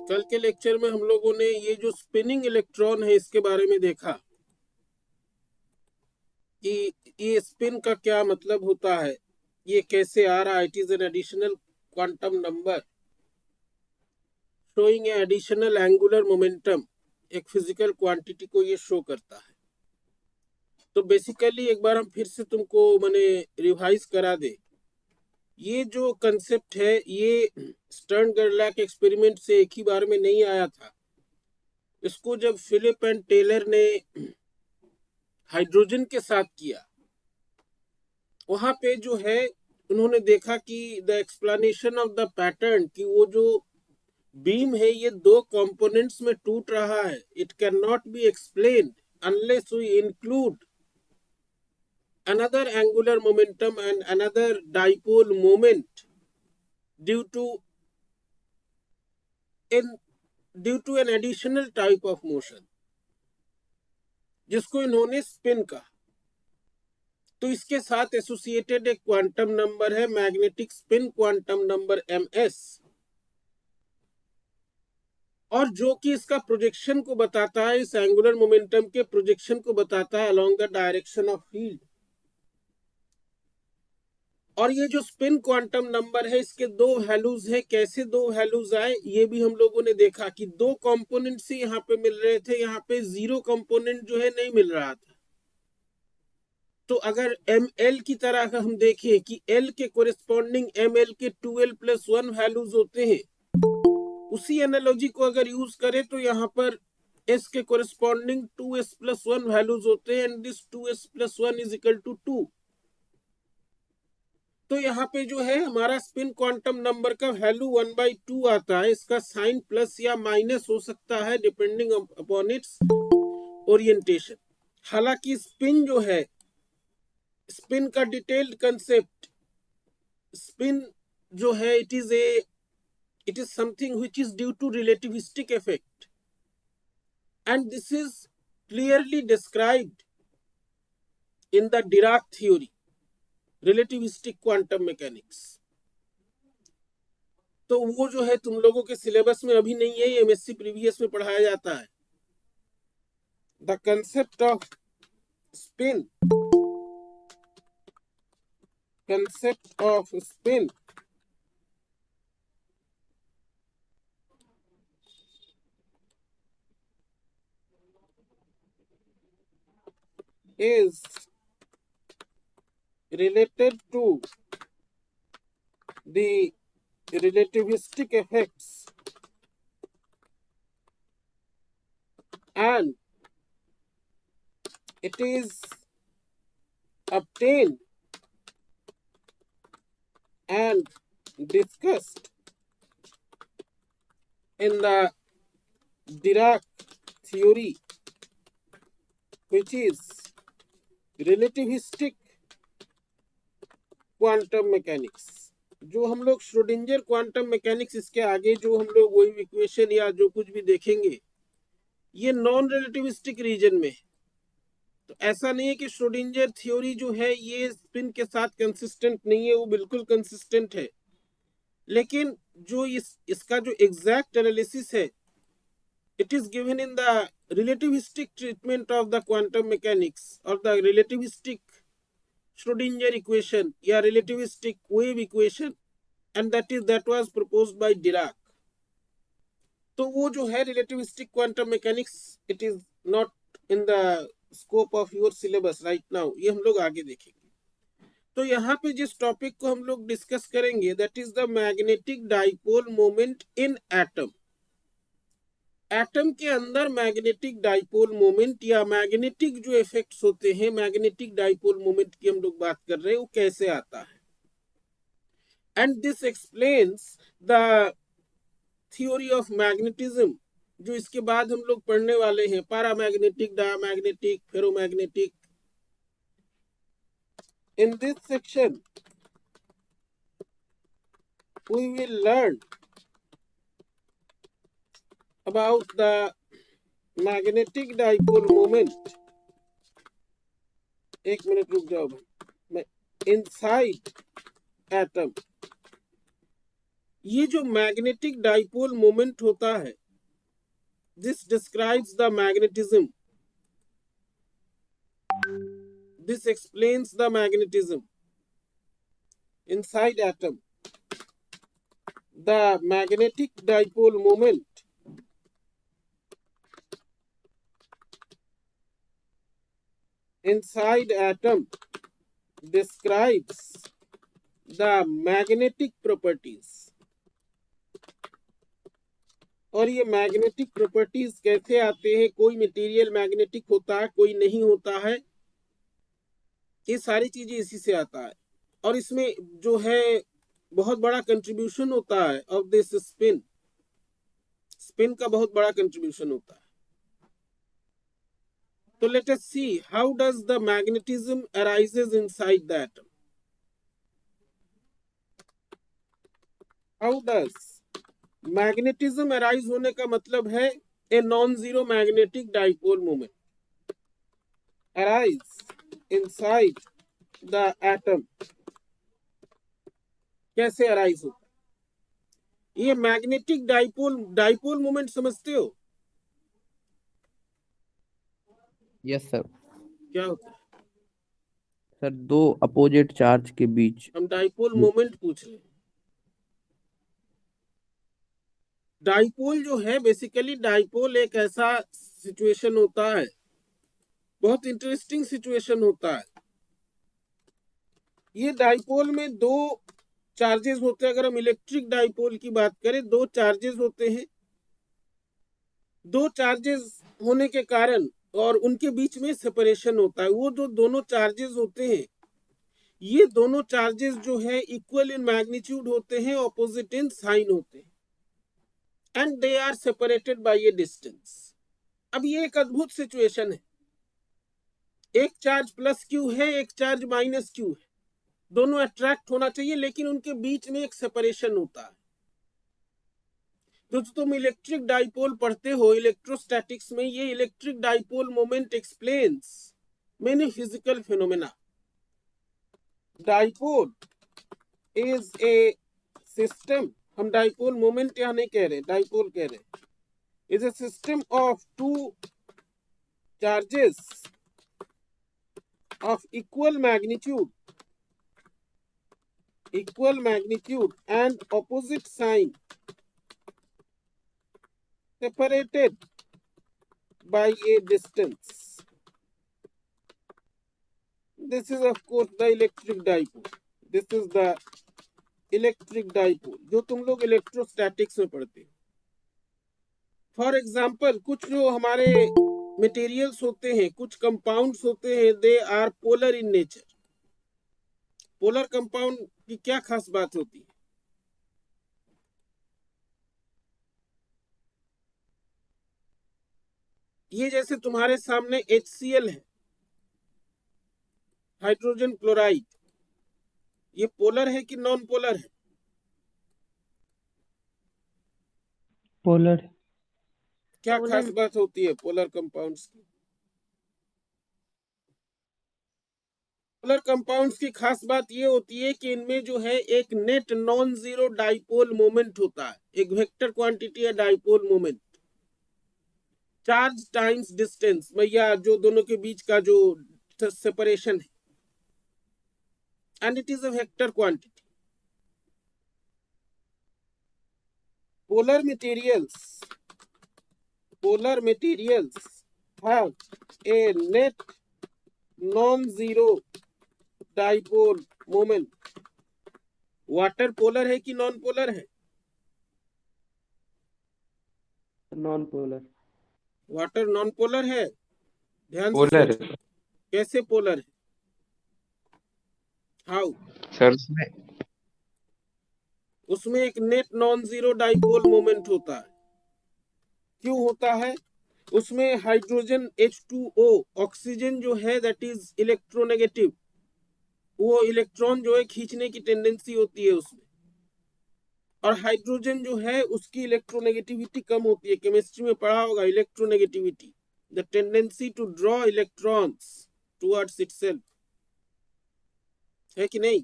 कल के लेक्चर में हम लोगों ने ये जो स्पिनिंग इलेक्ट्रॉन है इसके बारे में देखा कि ये स्पिन का क्या मतलब होता है, ये कैसे आ रहा है। It is an additional quantum number showing additional angular momentum. एक फिजिकल क्वांटिटी को ये शो करता है। तो बेसिकली एक बार हम फिर से तुमको मैंने रिवाइज करा दे। ये जो कंसेप्ट है ये स्टर्न गेरलाच एक्सपेरिमेंट से एक ही बार में नहीं आया था। इसको जब फिलिप एंड टेलर ने हाइड्रोजन के साथ किया, वहां पे जो है उन्होंने देखा कि the explanation of the pattern, कि वो जो बीम है ये दो कंपोनेंट्स में टूट रहा है, it can not be explained unless we include another angular momentum and another dipole moment due to an additional type of motion, जिसको इन्होंने स्पिन कहा। तो इसके साथ एसोसिएटेड एक क्वांटम नंबर है magnetic spin quantum number ms, और जो कि इसका प्रोजेक्शन को बताता है, इस एंगुलर मोमेंटम के प्रोजेक्शन को बताता है along the direction of field. और ये जो स्पिन क्वांटम नंबर है इसके दो वैल्यूज है। कैसे दो वैल्यूज आए ये भी हम लोगों ने देखा कि दो कंपोनेंट से यहाँ पे मिल रहे थे, यहाँ पे जीरो कंपोनेंट जो है नहीं मिल रहा था। तो अगर ml की तरह अगर हम देखें कि l के कोरिस्पॉन्डिंग ml के 2l+1 वैल्यूज होते हैं, उसी एनालॉजी को अगर यूज करें तो यहाँ पर s के कोरिस्पॉन्डिंग 2s+1 वैल्यूज होते हैं, and this 2s+1 is equal to 2। तो यहाँ पे जो है हमारा स्पिन क्वांटम नंबर का वैल्यू 1/2 आता है। इसका साइन प्लस या माइनस हो सकता है डिपेंडिंग अपॉन इट्स ओरिएंटेशन। हालांकि स्पिन जो है, स्पिन का डिटेल्ड कंसेप्ट, स्पिन जो है it is something which is due to relativistic effect, and this is clearly described in the Dirac theory, relativistic quantum mechanics. तो वो जो है तुम लोगों के सिलेबस में अभी नहीं है, ये एमएससी प्रीवियस में पढ़ाया जाता है। The concept off spin, concept off spin is related to the relativistic effects and it is obtained and discussed in the Dirac theory, which is relativistic quantum mechanics. जो हम लोग श्रोडिंजर क्वांटम मैकेनिक्स, इसके आगे जो हम लोग वही equation या जो कुछ भी देखेंगे ये नॉन रिलेटिविस्टिक रीजन में है। तो ऐसा नहीं है कि श्रोडिंजर थ्योरी जो है ये स्पिन के साथ कंसिस्टेंट नहीं है, वो बिल्कुल कंसिस्टेंट है। लेकिन जो इसका जो एग्जैक्ट एनालिसिस है, it is given in the relativistic treatment of the quantum mechanics और द रिलेटिविस्टिक श्रोडिंजर इक्वेशन या relativistic wave equation, and that was proposed by Dirac. तो वो जो है relativistic quantum mechanics, it is not in the scope of your syllabus right now, ये हम लोग आगे देखेंगे। तो यहाँ पे जिस टॉपिक को हम लोग डिस्कस करेंगे that is the magnetic dipole moment in atom. Atom के अंदर मैग्नेटिक डाइपोल मोमेंट या मैग्नेटिक जो इफेक्ट्स होते हैं, मैग्नेटिक डाइपोल मोमेंट की हम लोग बात कर रहे हैं, वो कैसे आता है। And this explains the theory of magnetism, जो इसके बाद हम लोग पढ़ने वाले हैं, paramagnetic, diamagnetic, ferromagnetic. In this section we will learn about the magnetic dipole moment। एक मिनट रुक जाओ भाई, मैं inside atom ये जो मैग्नेटिक डाइपोल मोमेंट होता है, this describes the magnetism, this explains the magnetism inside atom. The magnetic dipole moment inside atom describes the magnetic properties. और ये मैग्नेटिक प्रॉपर्टीज कैसे आते हैं, कोई मटेरियल मैग्नेटिक होता है, कोई नहीं होता है, ये सारी चीजें इसी से आता है। और इसमें जो है बहुत बड़ा कंट्रीब्यूशन होता है ऑफ दिस स्पिन, स्पिन का बहुत बड़ा कंट्रीब्यूशन होता है। तो let us see how does the magnetism arises inside the atom. How does magnetism arise होने का मतलब है a non zero magnetic dipole moment arise inside the atom. कैसे अराइज होता है ये मैग्नेटिक डाइपोल मोमेंट, समझते हो? Yes sir. क्या होता है? सर दो अपोजिट चार्ज के बीच। हम डाइपोल मोमेंट पूछ रहे हैं। डाइपोल जो है बेसिकली, डाइपोल एक ऐसा सिचुएशन होता है, बहुत इंटरेस्टिंग सिचुएशन होता है। ये डाइपोल में दो चार्जेस होते हैं। अगर हम इलेक्ट्रिक डाइपोल की बात करें, दो चार्जेस होते हैं। दो चार्जेस होने के कारण और उनके बीच में सेपरेशन होता है। वो जो दोनों चार्जेस होते हैं, ये दोनों चार्जेस जो है इक्वल इन मैग्नीट्यूड होते हैं, ऑपोजिट इन साइन होते हैं, and they are separated by a distance. अब ये एक अद्भुत सिचुएशन है। एक चार्ज प्लस क्यू है, एक चार्ज माइनस क्यू है, दोनों अट्रैक्ट होना चाहिए, लेकिन उनके बीच में एक सेपरेशन होता है। तो तुम इलेक्ट्रिक डाइपोल पढ़ते हो इलेक्ट्रोस्टैटिक्स में, ये electric dipole moment explains many physical phenomena. Dipole is a system, हम डाइपोल मोमेंट यहां नहीं कह रहे, डाइपोल कह रहे, is a system of two charges of equal magnitude and opposite sign separated by a distance. This is of course the electric dipole. This is the electric dipole जो तुम लोग electrostatics में पढ़ते हो। फॉर एग्जाम्पल, कुछ जो हमारे materials होते हैं, कुछ कंपाउंड्स होते हैं, they are polar in nature. Polar compound की क्या खास बात होती है? ये जैसे तुम्हारे सामने HCl है, हाइड्रोजन क्लोराइड, ये पोलर है कि नॉन पोलर है? पोलर। क्या खास बात होती है पोलर कंपाउंड्स की? पोलर कंपाउंड्स की खास बात ये होती है कि इनमें जो है एक net non zero dipole moment होता है, एक वेक्टर क्वांटिटी है dipole moment, charge times distance, या जो दोनों के बीच का जो सेपरेशन है, and it is a vector quantity. Polar materials have a net non-zero dipole moment. Water polar है कि नॉन पोलर है? Non polar. Water non polar है, ध्यान से पोलर सोचो। कैसे पोलर है? हाउ? सर उसमें एक net non zero dipole moment होता है। क्यों होता है? उसमें हाइड्रोजन H2O, ऑक्सीजन जो है दैट इज इलेक्ट्रोनेगेटिव, वो इलेक्ट्रॉन जो है खींचने की टेंडेंसी होती है उसमें, और हाइड्रोजन जो है उसकी इलेक्ट्रोनेगेटिविटी कम होती है। केमिस्ट्री में पढ़ा होगा electronegativity, the tendency to draw electrons towards itself, है कि नहीं?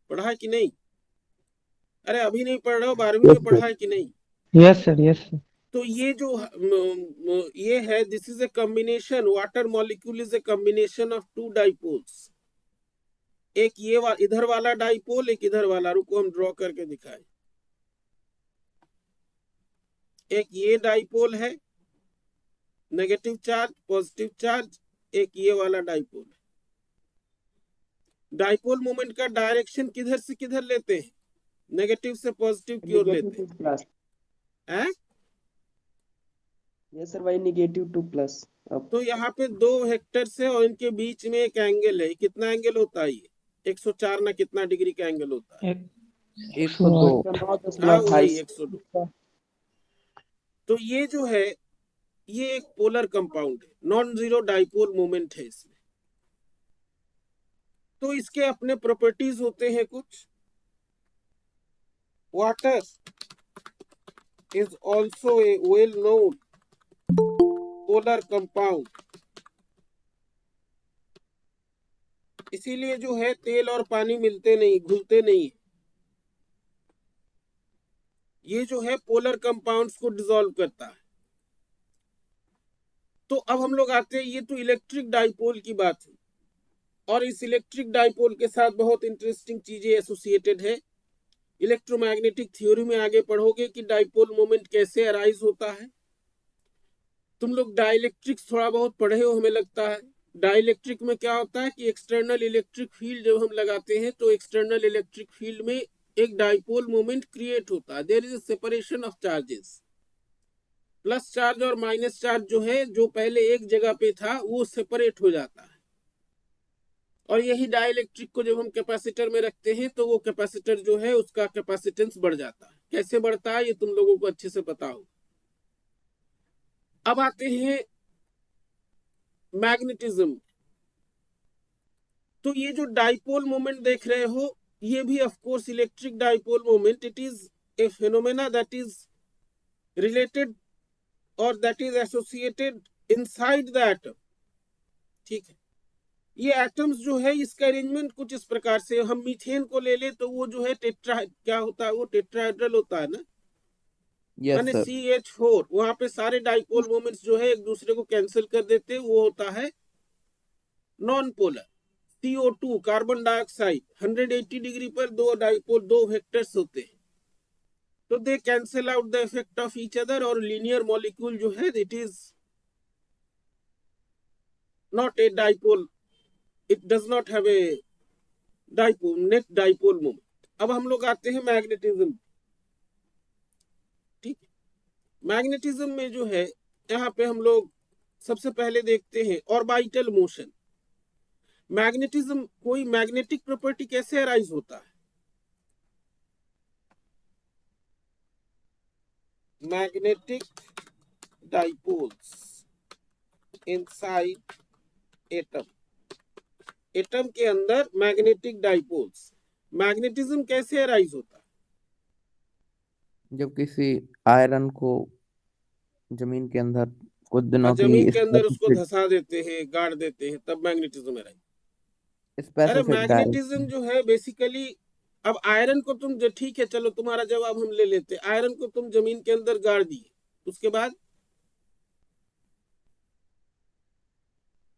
पढ़ा है कि नहीं? अरे अभी नहीं पढ़ रहा हो, 12वीं में पढ़ा है कि नहीं? Yes sir, yes sir. तो ये जो ये है, this is a combination, water molecule is a combination of two dipoles. एक ये इधर वाला डाइपोल, एक इधर वाला, रुको हम ड्रॉ करके दिखाएं। एक ये डाइपोल है, नेगेटिव चार्ज पॉजिटिव चार्ज, एक ये वाला डाइपोल है। डाइपोल मोमेंट का डायरेक्शन किधर से किधर लेते हैं? नेगेटिव से पॉजिटिव की ओर लेते नेगेटिव टू प्लस। हैं। यस सर भाई, नेगेटिव टू प्लस। अब तो यहाँ पे दो वेक्टर्स है और इनके बीच में एक एंगल है। कितना एंगल होता है ये? 104 ना कितना डिग्री का एंगल होता है? 102। हाँ वही 102। तो ये जो है, ये एक पोलर कंपाउंड है, नॉन जीरो डाइपोल मोमेंट है इसमें। तो इसके अपने प्रॉपर्टीज होते हैं कुछ। Water is also a well known polar compound. इसीलिए जो है तेल और पानी मिलते नहीं, घुलते नहीं। ये जो है पोलर कंपाउंड्स को डिसॉल्व करता है। तो अब हम लोग आते हैं, ये तो इलेक्ट्रिक डाइपोल की बात है, और इस इलेक्ट्रिक डाइपोल के साथ बहुत इंटरेस्टिंग चीजें एसोसिएटेड है। इलेक्ट्रोमैग्नेटिक थ्योरी में आगे पढ़ोगे कि डाइपोल मोमेंट कैसे अराइज होता है। तुम लोग डाइलेक्ट्रिक्स थोड़ा बहुत पढ़े हो हमें लगता है। डाइलेक्ट्रिक में क्या होता है कि एक्सटर्नल इलेक्ट्रिक फील्ड जब हम लगाते हैं तो एक्सटर्नल इलेक्ट्रिक फील्ड में एक डाइपोल मोमेंट क्रिएट होता है। There is a separation of charges. Plus charge और माइनस चार्ज जो है, जो पहले एक जगह पे था वो सेपरेट हो जाता है। और यही डाइलेक्ट्रिक को जब हम कैपेसिटर में रखते हैं तो वो कैपेसिटर जो है उसका कैपेसिटेंस बढ़ जाता है। कैसे बढ़ता है ये तुम लोगों को अच्छे से पता हो। अब आते हैं मैग्नेटिज्म। तो ये जो डाइपोल मोमेंट देख रहे हो, ये भी of course electric dipole moment. It is a phenomena that is related और that is associated inside the atom. ठीक है, ये एटम्स जो है इसका अरेंजमेंट कुछ इस प्रकार से, हम मीथेन को ले ले तो वो जो है टेट्रा, क्या होता है वो टेट्राहेड्रल होता है ना, यस माने सर। CH4। वहां पे सारे डाइपोल मोमेंट्स जो है एक दूसरे को कैंसिल कर देते हैं, वो होता है non polar. CO2 carbon dioxide, 180 degree पर दो डाइपोल, दो वेक्टर्स होते हैं, तो they cancel out the effect of each other. और लीनियर मॉलिक्यूल जो है it is not a dipole, it does not have a dipole, net dipole moment. अब हम लोग आते हैं मैग्नेटिज्म। ठीक है, मैग्नेटिज्म में जो है यहाँ पे हम लोग सबसे पहले देखते हैं ऑर्बिटल मोशन। मैग्नेटिज्म, कोई मैग्नेटिक प्रॉपर्टी कैसे अराइज होता है? Magnetic dipoles inside atom. Atom के अंदर मैग्नेटिक डाइपोल्स। मैग्नेटिज्म कैसे अराइज होता है? जब किसी आयरन को जमीन के अंदर कुछ दिनों की जमीन के अंदर उसको धंसा देते हैं, गाड़ देते हैं, तब मैग्नेटिज्म अराइज। अरे स्पेसिफिक मैग्नेटिज्म डायरेक्शन। जो है बेसिकली, अब आयरन को तुम जो, ठीक है चलो तुम्हारा जवाब हम ले लेते, आयरन को तुम जमीन के अंदर गाड़ दिए, उसके बाद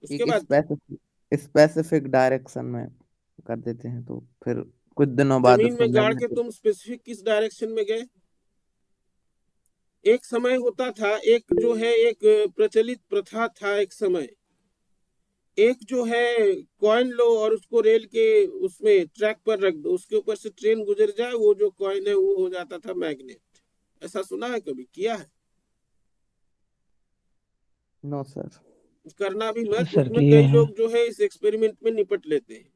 एक स्पेसिफिक डायरेक्शन में कर देते हैं तो फिर कुछ दिनों बाद जमीन उसको में गाड़ के मैग्नेटिक। तुम स्पेसिफिक किस डायरेक्शन में गए? एक समय होता था, एक जो है एक प्रचलित प्रथा था एक समय, एक जो है कॉइन लो और उसको रेल के उसमें ट्रैक पर रख दो, उसके ऊपर से ट्रेन गुजर जाए, वो जो कॉइन है वो हो जाता था मैग्नेट। ऐसा सुना है, कभी किया है? No sir. करना भी मत, सर उसमें किए कई हैं। लोग जो है इस एक्सपेरिमेंट में निपट लेते हैं,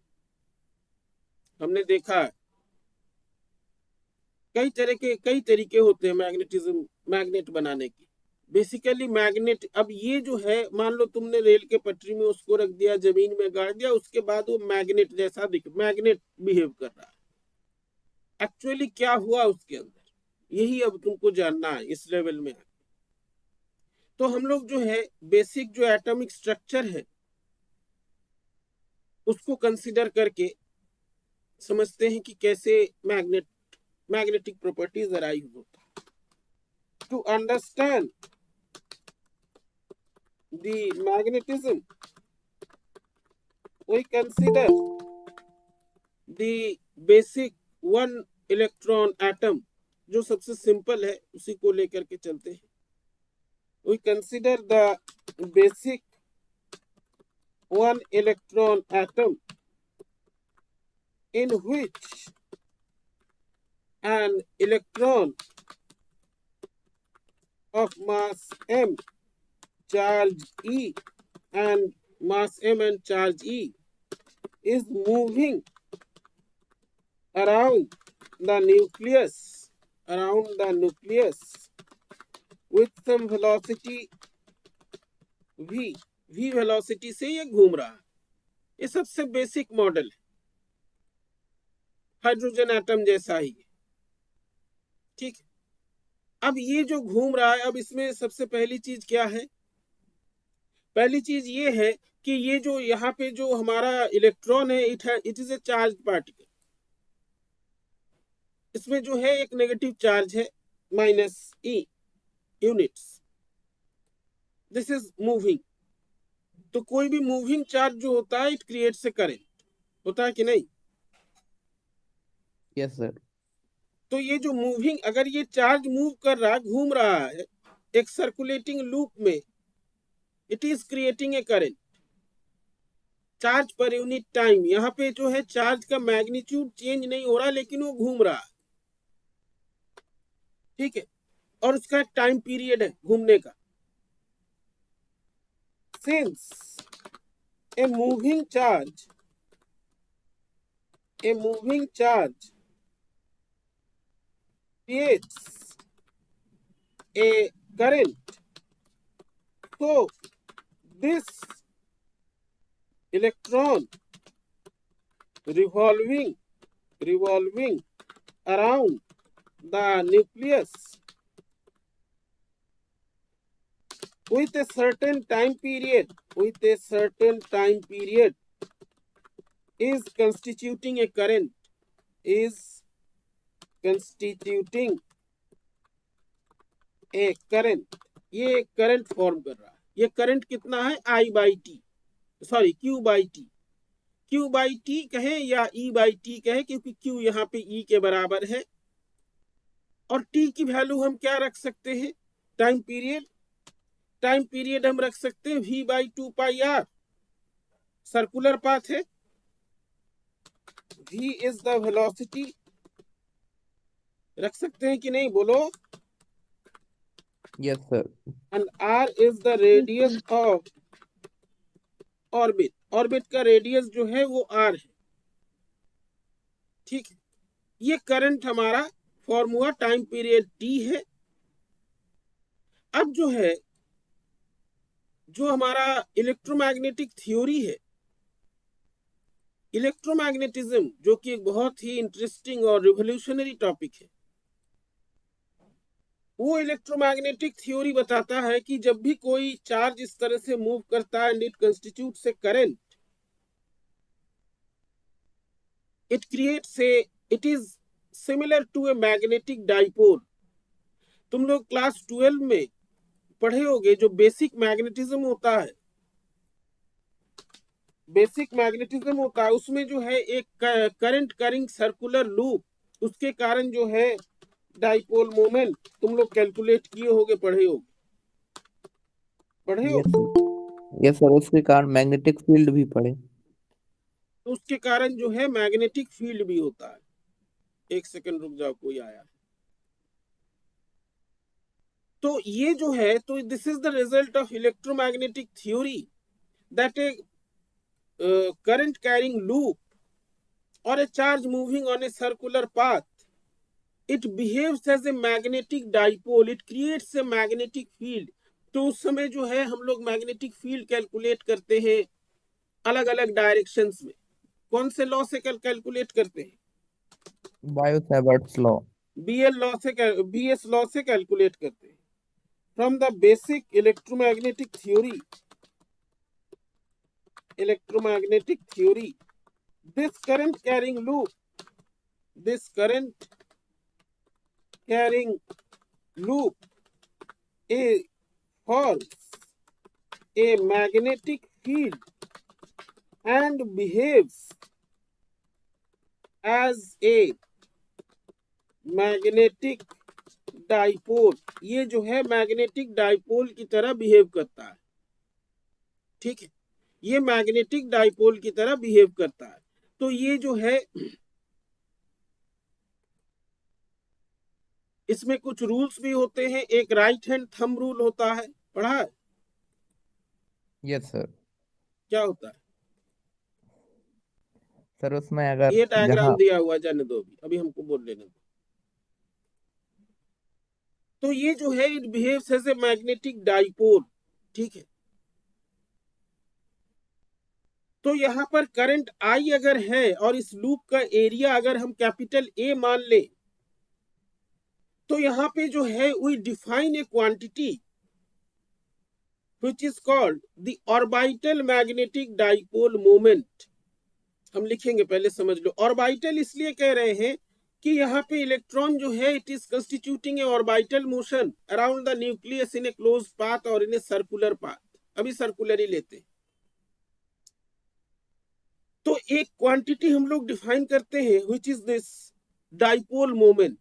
हमने देखा है। कई तरीके होते हैं मैग्नेटिज्म, मैग्नेट बनाने की। बेसिकली मैग्नेट, अब ये जो है मान लो तुमने रेल के पटरी में उसको रख दिया, जमीन में गाड़ दिया, उसके बाद वो मैग्नेट जैसा मैग्नेट बिहेव कर रहा है। एक्चुअली क्या हुआ उसके अंदर, यही अब तुमको जानना है इस लेवल में। तो हम लोग जो है बेसिक जो एटॉमिक स्ट्रक्चर है उसको कंसिडर करके समझते हैं कि कैसे मैग्नेट मैग्नेटिक प्रॉपर्टीज अराइव होता है। To understand the magnetism we consider the basic one electron atom, जो सबसे सिंपल है उसी को लेकर के चलते हैं। we consider the basic one electron atom in which an electron of mass m, charge E, and mass m and charge E is moving around the nucleus with some velocity v velocity से ये घूम रहा है। ये सबसे basic model है, hydrogen atom जैसा ही है। ठीक है, अब ये जो घूम रहा है, अब इसमें सबसे पहली चीज क्या है? पहली चीज ये है कि ये जो यहाँ पे जो हमारा इलेक्ट्रॉन है, it is A charge particle. इसमें जो है एक नेगेटिव चार्ज है -e units. This is moving. तो कोई भी मूविंग चार्ज जो होता है, इट क्रिएट्स ए करंट, होता है कि नहीं? Yes sir. तो ये जो मूविंग, अगर ये चार्ज मूव कर रहा है, घूम रहा है एक सर्कुलेटिंग लूप में, it is creating a current. Charge per unit time, यहाँ पे जो है चार्ज का मैग्नीट्यूड चेंज नहीं हो रहा, लेकिन वो घूम रहा है। ठीक है, और उसका टाइम पीरियड है घूमने का। Since a moving charge creates a current, so this electron revolving around the nucleus with a certain time period is constituting a current, ये करंट फॉर्म कर रहा है। ये करंट कितना है? Q बाई टी कहें या E बाई टी कहें, क्योंकि Q यहाँ पे E के बराबर है। और T की वैल्यू हम क्या रख सकते हैं? टाइम पीरियड हम रख सकते हैं V/2πr। सर्कुलर पाथ है, V इज द वेलोसिटी, रख सकते हैं कि नहीं? बोलो। Yes sir. And R is the radius of orbit. Orbit का रेडियस जो है वो R है। ठीक है, ये करंट हमारा फॉर्म हुआ, टाइम पीरियड T है। अब जो है, जो हमारा इलेक्ट्रोमैग्नेटिक थ्योरी है, इलेक्ट्रोमैग्नेटिज्म, जो कि एक बहुत ही इंटरेस्टिंग और रिवोल्यूशनरी टॉपिक है, वो इलेक्ट्रोमैग्नेटिक थ्योरी बताता है कि जब भी कोई चार्ज इस तरह से मूव करता है and it constitutes a current, it is similar to a magnetic dipole. तुम लोग क्लास 12 में पढ़े होगे, जो बेसिक मैग्नेटिज्म होता है, उसमें जो है एक करंट कैरिंग सर्कुलर लूप, उसके कारण जो है डाइपोल मोमेंट तुम लोग कैलकुलेट किए होगे, पढ़े हो। यस सर, उसके कारण मैग्नेटिक फील्ड भी पढ़े। तो उसके कारण जो है मैग्नेटिक फील्ड भी होता है। एक सेकंड रुक जाओ, कोई आया। तो ये जो है, तो this is the result of electromagnetic theory, that a current carrying loop और a charge moving on a circular path, it behaves as a magnetic dipole, it creates a magnetic field। तो उस समय जो है हम लोग मैग्नेटिक फील्ड कैलकुलेट करते हैं अलग अलग डायरेक्शंस में। कौन से लॉ से कैलकुलेट करते हैं? बायो-सावर्ट्स लॉ, BS लॉ से कैलकुलेट करते हैं। From the basic electromagnetic theory, this current carrying loop a forms a magnetic field and behaves as a magnetic dipole. ये जो है मैग्नेटिक डाइपोल की तरह बिहेव करता है, ठीक है, ये मैग्नेटिक डाइपोल की तरह बिहेव करता है। तो ये जो है इसमें कुछ रूल्स भी होते हैं, एक राइट हैंड थंब रूल होता है, पढ़ा है? Yes sir. क्या होता है? सर उसमें अगर ये डायग्राम जहाँ दिया हुआ, जाने दो अभी हमको बोल लेने दो। तो ये जो है it behaves as a magnetic dipole, ठीक है। तो यहाँ पर करंट आई अगर है और इस लूप का एरिया अगर हम कैपिटल ए मान ले, तो यहाँ पे जो है we define a quantity which is called the orbital magnetic dipole moment। हम लिखेंगे, पहले समझ लो। ऑर्बिटल इसलिए कह रहे हैं कि यहाँ पे इलेक्ट्रॉन जो है it is constituting A orbital motion around the nucleus in A close path और इन ए सर्कुलर पाथ। अभी सर्कुलर ही लेते हैं। तो एक क्वांटिटी हम लोग डिफाइन करते हैं which is this dipole moment,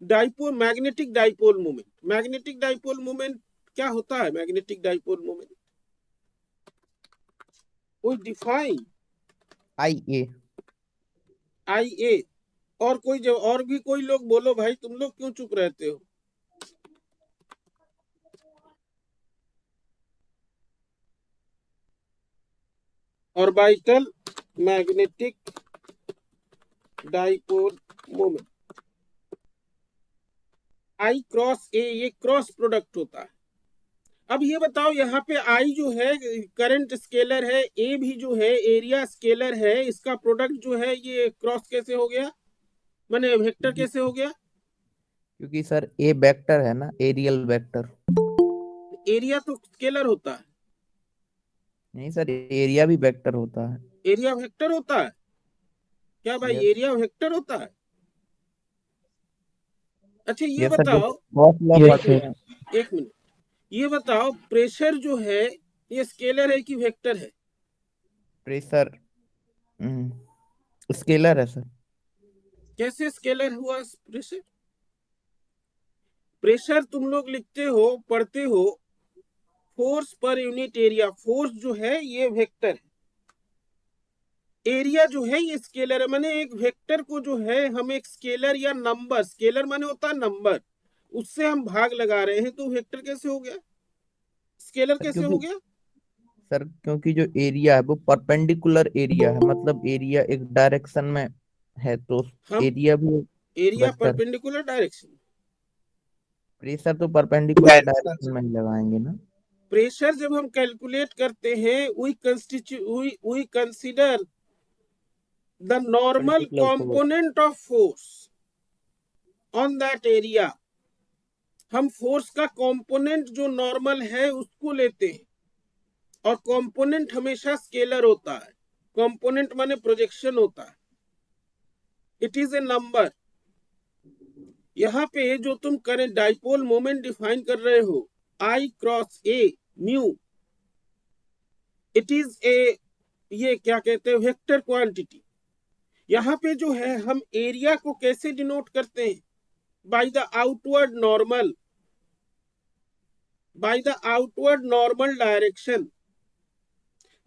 dipole magnetic dipole moment. Magnetic dipole moment क्या होता है? मैग्नेटिक डाइपोल मोमेंट वो डिफाइन IA। आई ए। और कोई जो और भी कोई लोग बोलो भाई, तुम लोग क्यों चुप रहते हो? ऑर्बिटल मैग्नेटिक डाइपोल मोमेंट, आई क्रॉस ए, ये क्रॉस प्रोडक्ट होता है। अब ये बताओ, यहाँ पे आई जो है करंट स्केलर है, ए भी जो है एरिया स्केलर है, इसका प्रोडक्ट जो है ये क्रॉस कैसे हो गया, माने वेक्टर कैसे हो गया? क्योंकि सर ए वेक्टर है ना, एरियल वेक्टर। एरिया तो स्केलर होता है। नहीं सर, एरिया भी वेक्टर होता है। एरिया वेक्टर होता है क्या भाई? यस। एरिया वेक्टर होता है। अच्छा ये यस सर, बताओ, गॉस लॉ Yes, पढ़ते sir. हैं। एक मिनट, ये बताओ प्रेशर जो है ये स्केलर है कि वेक्टर है? प्रेशर स्केलर है सर। कैसे स्केलर हुआ प्रेशर? प्रेशर तुम लोग लिखते हो, पढ़ते हो force per unit area. Force जो है ये वेक्टर है, एरिया जो है ये स्केलर है। माने एक वेक्टर को जो है हम एक स्केलर या नंबर, स्केलर माने होता है नंबर, उससे हम भाग लगा रहे हैं, तो वेक्टर कैसे हो गया? स्केलर सर कैसे हो क्योंकि गया? सर क्योंकि जो एरिया है वो परपेंडिकुलर एरिया है, मतलब एरिया एक डायरेक्शन में है, तो हम एरिया भी area vector. Perpendicular direction, pressure तो परपेंडिकुलर डायरेक्शन में ही लगाएंगे ना। प्रेशर जब हम कैलकुलेट करते हैं we consider the normal particular force. Component of force on that area. हम फोर्स का कंपोनेंट जो नॉर्मल है उसको लेते हैं, और कंपोनेंट हमेशा स्केलर होता है। कंपोनेंट माने प्रोजेक्शन होता है, इट इज ए नंबर। यहाँ पे जो तुम करें डाइपोल मोमेंट डिफाइन कर रहे हो, I cross A mu, it is a, ये क्या कहते हैं, वेक्टर क्वांटिटी। यहाँ पे जो है हम एरिया को कैसे डिनोट करते हैं? By the outward normal, by the outward normal direction.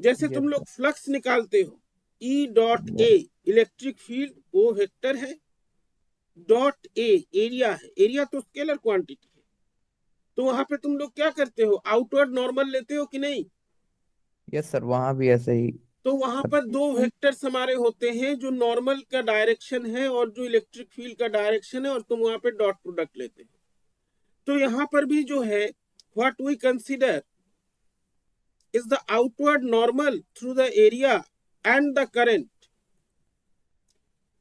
जैसे तुम लोग फ्लक्स निकालते हो, E dot A electric field वो वेक्टर है, डॉट ए एरिया है, एरिया तो स्केलर क्वांटिटी है। तो वहां पे तुम लोग क्या करते हो? आउटवर्ड नॉर्मल लेते हो कि नहीं? यस सर, वहां भी ऐसे ही। तो वहां पर दो वेक्टर्स हमारे होते हैं, जो नॉर्मल का डायरेक्शन है और जो इलेक्ट्रिक फील्ड का डायरेक्शन है, और तुम वहां पे डॉट प्रोडक्ट लेते हो। तो यहाँ पर भी जो है what we consider is the outward normal through the area and the current.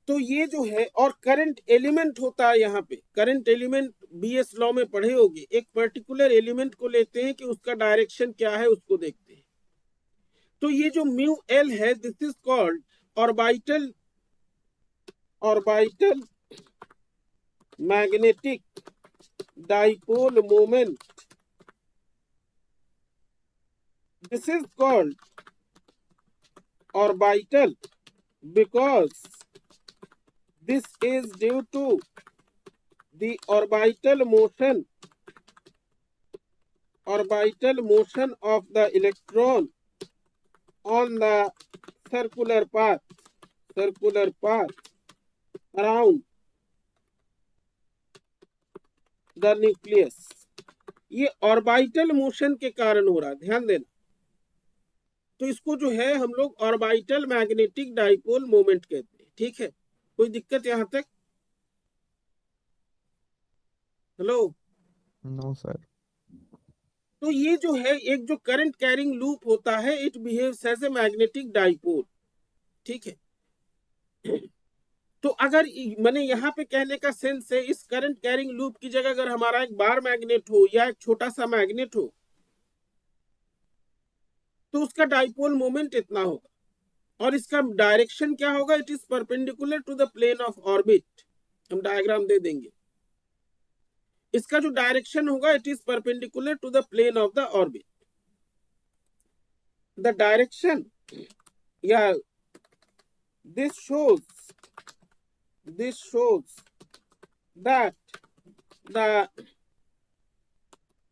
तो ये जो है, और करंट एलिमेंट होता है यहाँ पे। करंट एलिमेंट बीएस लॉ में पढ़े होगे, एक पर्टिकुलर एलिमेंट को लेते हैं कि उसका डायरेक्शन क्या है उसको देखते हैं। तो ये जो म्यू एल है, this is called orbital magnetic dipole moment. This is called orbital because this is due to the orbital motion of the electron on the circular path around the nucleus. ये orbital motion के कारण हो रहा है, ध्यान देना। तो इसको जो है हम लोग ऑर्बिटल मैग्नेटिक डाइपोल मोमेंट कहते हैं। ठीक है, कोई दिक्कत यहां तक? हेलो? No sir. तो ये जो है एक जो करंट कैरिंग लूप होता है, it behaves as a magnetic dipole. ठीक है, तो अगर मैंने यहाँ पे कहने का सेंस है, इस करंट कैरिंग लूप की जगह अगर हमारा एक बार मैग्नेट हो या एक छोटा सा मैग्नेट हो, तो उसका डाइपोल मोमेंट इतना होगा और इसका डायरेक्शन क्या होगा? It is perpendicular to the plane of orbit. हम डायग्राम दे देंगे। इसका जो डायरेक्शन होगा, it is perpendicular to the plane of the orbit. The direction या this shows that the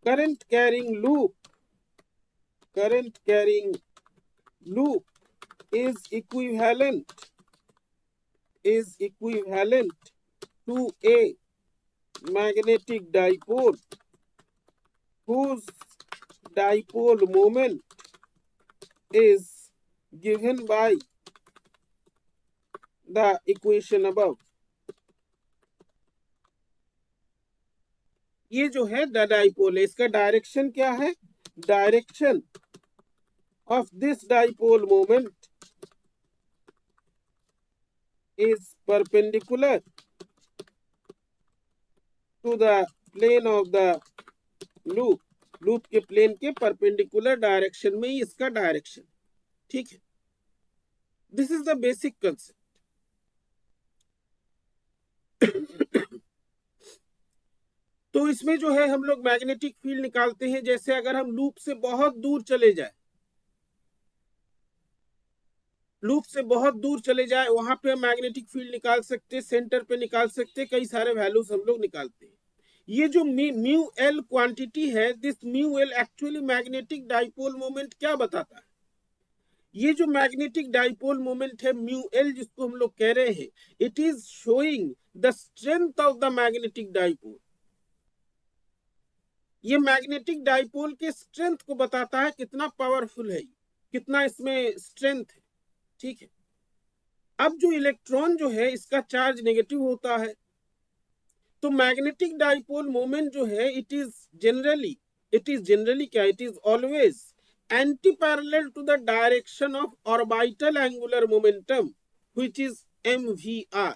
current carrying loop is equivalent to a magnetic dipole whose dipole moment is given by the equation above. ये जो है the dipole है, इसका direction क्या है? Direction of this dipole moment is perpendicular to the plane of the loop. Loop के plane के perpendicular direction में ही इसका डायरेक्शन। ठीक है, this is the basic concept. तो इसमें जो है हम लोग मैग्नेटिक फील्ड निकालते हैं। जैसे अगर हम लूप से बहुत दूर चले जाए, वहां पे हम मैग्नेटिक फील्ड निकाल सकते हैं, सेंटर पे निकाल सकते हैं, कई सारे वैल्यूज हम लोग निकालते हैं। ये जो म्यू एल क्वांटिटी है, this mu L actually magnetic dipole moment क्या बताता है? ये जो मैग्नेटिक डाइपोल मोमेंट है म्यू एल, जिसको हम लोग कह रहे हैं, it is showing the strength of the magnetic dipole. ये मैग्नेटिक डाइपोल के स्ट्रेंथ को बताता है, कितना पावरफुल है, कितना इसमें स्ट्रेंथ है। ठीक है, अब जो इलेक्ट्रॉन जो है, इसका चार्ज नेगेटिव होता है, तो मैग्नेटिक डाइपोल मोमेंट जो है, इट इज जनरली क्या, it is always anti parallel to the direction of orbital angular momentum which is mvr।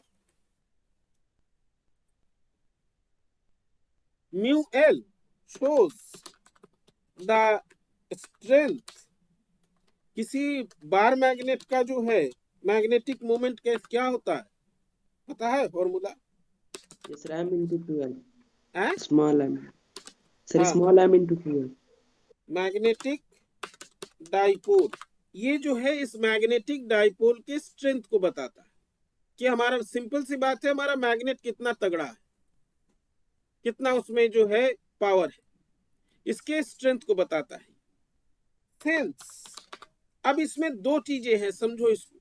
Mu L shows the strength। किसी बार मैग्नेट का जो है मैग्नेटिक मोमेंट क्या होता है, पता है formula? Yes, sir, m into 2l. है Small m. Sir, हाँ, small m into 2l. Magnetic dipole, ये जो है इस मैग्नेटिक डाइपोल के स्ट्रेंथ को बताता है कि हमारा, सिंपल सी बात है, हमारा मैग्नेट कितना तगड़ा है, कितना उसमें जो है पावर है, इसके स्ट्रेंथ को बताता है। सेंस, अब इसमें दो चीजें हैं, समझो इसको।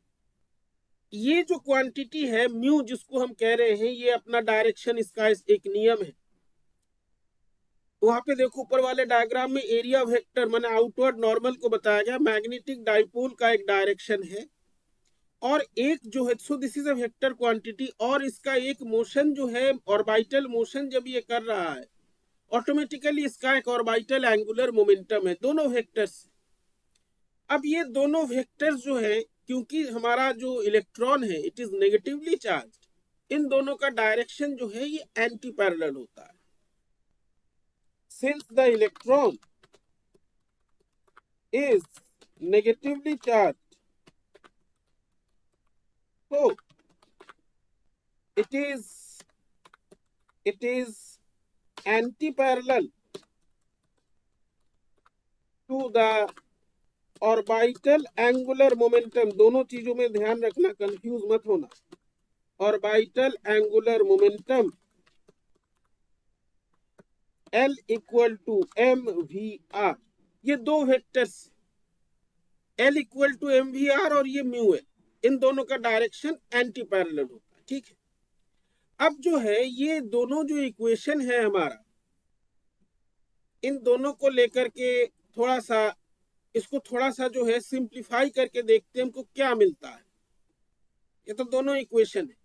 ये जो क्वांटिटी है म्यू, जिसको हम कह रहे हैं, ये अपना डायरेक्शन, इसका एक नियम है। वहां पे देखो ऊपर वाले डायग्राम में एरिया वेक्टर माने आउटवर्ड नॉर्मल को बताया गया। मैग्नेटिक डाइपोल का एक डायरेक्शन है और एक जो है, so this is a vector quantity, और इसका एक मोशन जो है ऑर्बिटल मोशन, जब ये कर रहा है ऑटोमेटिकली इसका एक ऑर्बिटल एंगुलर मोमेंटम है, दोनों वेक्टर्स। अब ये दोनों वेक्टर्स जो है, क्योंकि हमारा जो इलेक्ट्रॉन है इट इज नेगेटिवली चार्ज, इन दोनों का डायरेक्शन जो है ये एंटी पैरेलल होता है। Since the electron is negatively charge, so it is it is anti-parallel to the orbital angular momentum. दोनों चीजों में ध्यान रखना, कंफ्यूज मत होना। Orbital angular momentum L equal to mvr, ये दो vectors L equal to mvr और ये म्यू है, इन दोनों का डायरेक्शन एंटी पैरेलल होता है। ठीक है, अब जो है ये दोनों जो इक्वेशन है हमारा, इन दोनों को लेकर के थोड़ा सा इसको थोड़ा सा जो है सिंप्लीफाई करके देखते हैं हमको क्या मिलता है। ये तो दोनों इक्वेशन है।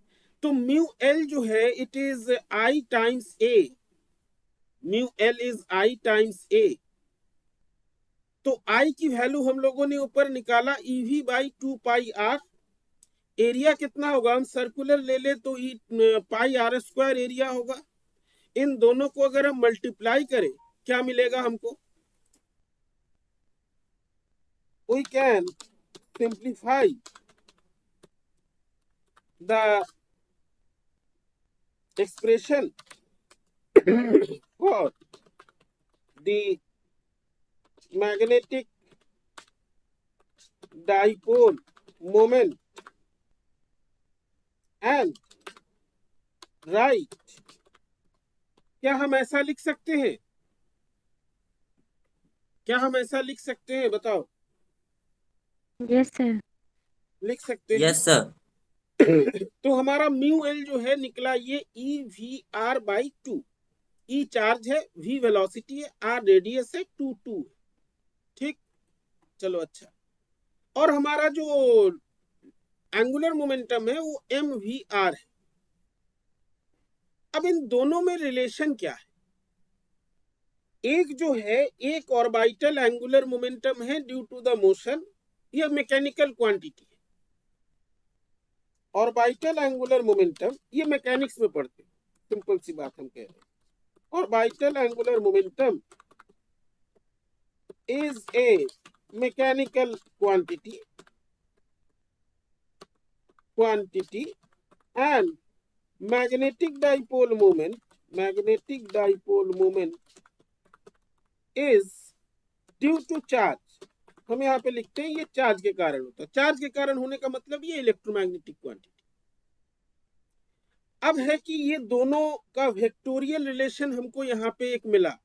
तो म्यू एल जो है it is I times A, mu L is I times A. तो आई की वैल्यू हम लोगों ने ऊपर निकाला ईवी बाई 2πr। एरिया कितना होगा, हम सर्कुलर ले ले तो πr² एरिया होगा। इन दोनों को अगर हम मल्टीप्लाई करें क्या मिलेगा हमको, we can simplify the expression for the magnetic dipole moment and write, क्या हम ऐसा लिख सकते हैं, क्या हम ऐसा लिख सकते हैं, बताओ। Yes sir. लिख सकते हैं। Yes sir. तो हमारा म्यू एल जो है निकला ये EVR बाई 2। ई चार्ज है, V वेलोसिटी है, R रेडियस है, 2 है। ठीक, चलो अच्छा। और हमारा जो एंगुलर मोमेंटम है वो MVR है। अब इन दोनों में रिलेशन क्या है, एक जो है एक ऑर्बिटल एंगुलर मोमेंटम है ड्यू टू द मोशन, ये मैकेनिकल क्वांटिटी है। ऑर्बिटल एंगुलर मोमेंटम ये मैकेनिक्स में पढ़ते हैं, सिंपल सी बात हम कह रहे हैं। Orbital angular momentum is a mechanical quantity and magnetic dipole moment is due to charge. हम यहाँ पे लिखते हैं ये चार्ज के कारण होता है। चार्ज के कारण होने का मतलब ये इलेक्ट्रोमैग्नेटिक क्वांटिटी। अब है कि ये दोनों का वेक्टोरियल रिलेशन हमको यहाँ पे एक मिला।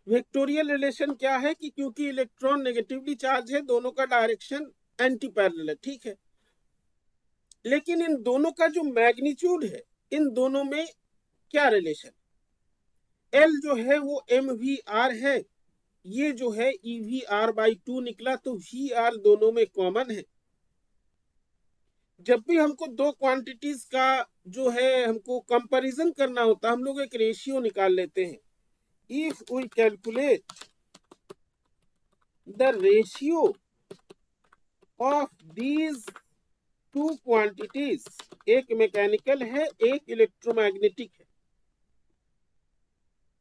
वेक्टोरियल रिलेशन क्या है कि क्योंकि इलेक्ट्रॉन नेगेटिवली चार्ज है, दोनों का डायरेक्शन एंटी पैरेलल है। ठीक है, लेकिन इन दोनों का जो मैग्नीट्यूड है, इन दोनों में क्या रिलेशन, L जो है वो MVR है, ये जो है EVR बाई 2 निकला, तो VR दोनों में कॉमन है। जब भी हमको दो क्वांटिटीज का जो है हमको कंपैरिजन करना होता, हम लोग एक रेशियो निकाल लेते हैं। If we calculate the ratio of these two quantities, एक मैकेनिकल है एक इलेक्ट्रोमैग्नेटिक है।